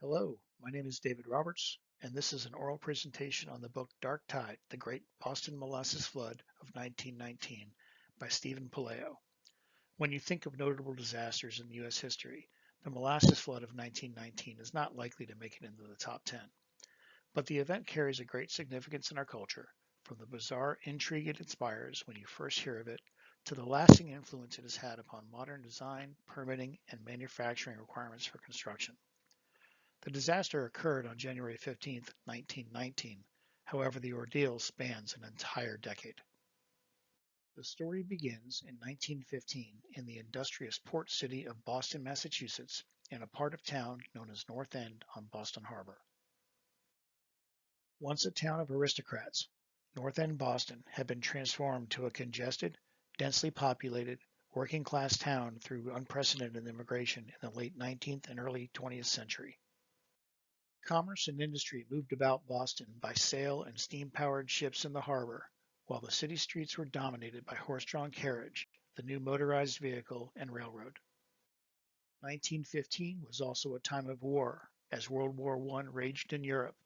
Hello, my name is David Roberts, and this is an oral presentation on the book Dark Tide, The Great Boston Molasses Flood of 1919 by Stephen Puleo. When you think of notable disasters in U.S. history, the molasses flood of 1919 is not likely to make it into the top 10. But the event carries a great significance in our culture, from the bizarre intrigue it inspires when you first hear of it, to the lasting influence it has had upon modern design, permitting, and manufacturing requirements for construction. The disaster occurred on January 15, 1919. However, the ordeal spans an entire decade. The story begins in 1915 in the industrious port city of Boston, Massachusetts, in a part of town known as North End on Boston Harbor. Once a town of aristocrats, North End, Boston had been transformed to a congested, densely populated, working class town through unprecedented immigration in the late 19th and early 20th century. Commerce and industry moved about Boston by sail and steam-powered ships in the harbor, while the city streets were dominated by horse-drawn carriage, the new motorized vehicle, and railroad. 1915 was also a time of war, as World War I raged in Europe.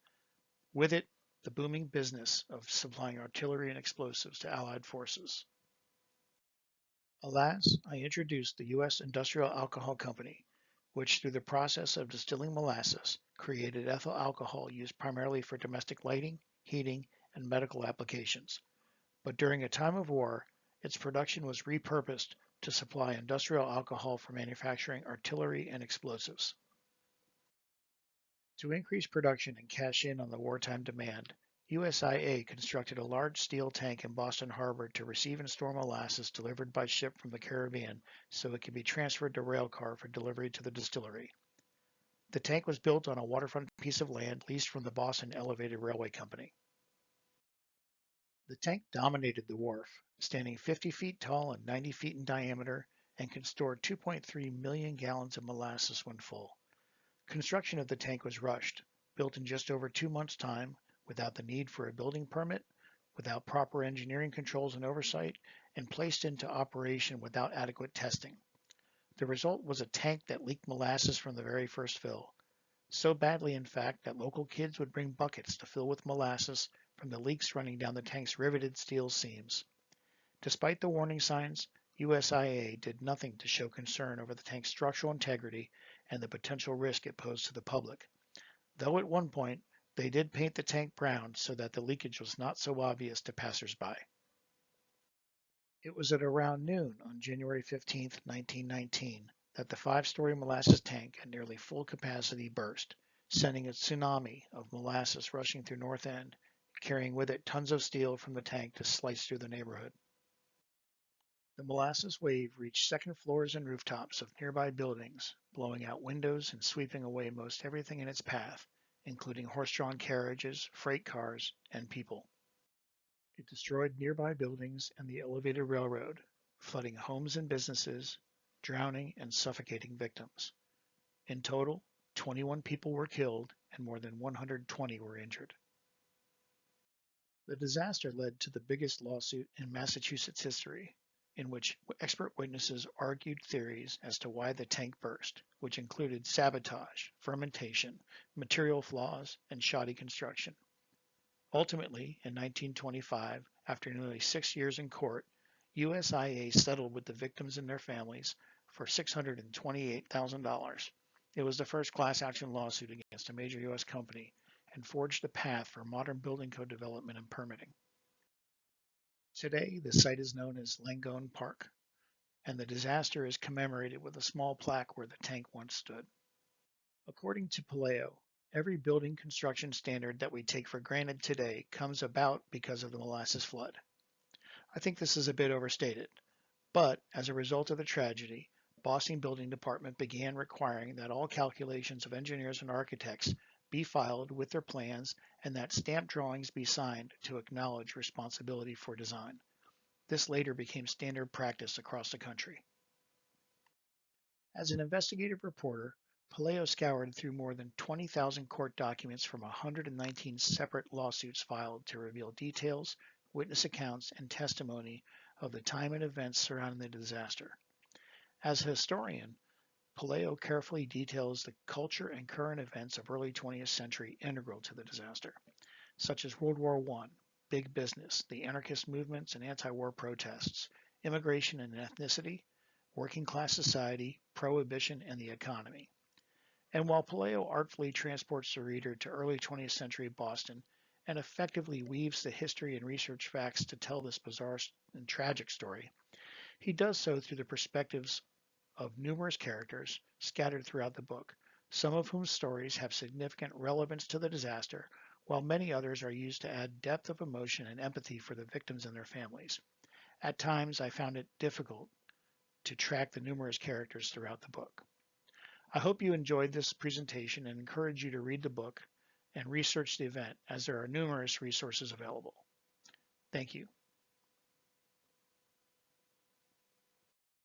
With it, the booming business of supplying artillery and explosives to Allied forces. Alas, I introduced the U.S. Industrial Alcohol Company, which through the process of distilling molasses created ethyl alcohol used primarily for domestic lighting, heating, and medical applications. But during a time of war, its production was repurposed to supply industrial alcohol for manufacturing artillery and explosives. To increase production and cash in on the wartime demand, USIA constructed a large steel tank in Boston Harbor to receive and store molasses delivered by ship from the Caribbean so it could be transferred to rail car for delivery to the distillery. The tank was built on a waterfront piece of land leased from the Boston Elevated Railway Company. The tank dominated the wharf, standing 50 feet tall and 90 feet in diameter, and can store 2.3 million gallons of molasses when full. Construction of the tank was rushed, built in just over 2 months' time, without the need for a building permit, without proper engineering controls and oversight, and placed into operation without adequate testing. The result was a tank that leaked molasses from the very first fill. So badly, in fact, that local kids would bring buckets to fill with molasses from the leaks running down the tank's riveted steel seams. Despite the warning signs, USIA did nothing to show concern over the tank's structural integrity and the potential risk it posed to the public, though at one point they did paint the tank brown so that the leakage was not so obvious to passersby. It was at around noon on January 15, 1919, that the five-story molasses tank at nearly full capacity burst, sending a tsunami of molasses rushing through North End, carrying with it tons of steel from the tank to slice through the neighborhood. The molasses wave reached second floors and rooftops of nearby buildings, blowing out windows and sweeping away most everything in its path, including horse-drawn carriages, freight cars, and people. It destroyed nearby buildings and the elevated railroad, flooding homes and businesses, drowning and suffocating victims. In total, 21 people were killed and more than 120 were injured. The disaster led to the biggest lawsuit in Massachusetts history, in which expert witnesses argued theories as to why the tank burst, which included sabotage, fermentation, material flaws, and shoddy construction. Ultimately, in 1925, after nearly 6 years in court, USIA settled with the victims and their families for $628,000. It was the first class action lawsuit against a major U.S. company and forged a path for modern building code development and permitting. Today, the site is known as Langone Park, and the disaster is commemorated with a small plaque where the tank once stood. According to Puleo, every building construction standard that we take for granted today comes about because of the molasses flood. I think this is a bit overstated, but as a result of the tragedy, Boston Building Department began requiring that all calculations of engineers and architects be filed with their plans and that stamp drawings be signed to acknowledge responsibility for design. This later became standard practice across the country. As an investigative reporter, Puleo scoured through more than 20,000 court documents from 119 separate lawsuits filed to reveal details, witness accounts, and testimony of the time and events surrounding the disaster. As a historian, Puleo carefully details the culture and current events of early 20th century integral to the disaster, such as World War I, big business, the anarchist movements and anti-war protests, immigration and ethnicity, working class society, prohibition, and the economy. And while Puleo artfully transports the reader to early 20th century Boston and effectively weaves the history and research facts to tell this bizarre and tragic story, he does so through the perspectives of numerous characters scattered throughout the book, some of whose stories have significant relevance to the disaster, while many others are used to add depth of emotion and empathy for the victims and their families. At times, I found it difficult to track the numerous characters throughout the book. I hope you enjoyed this presentation and encourage you to read the book and research the event, as there are numerous resources available. Thank you.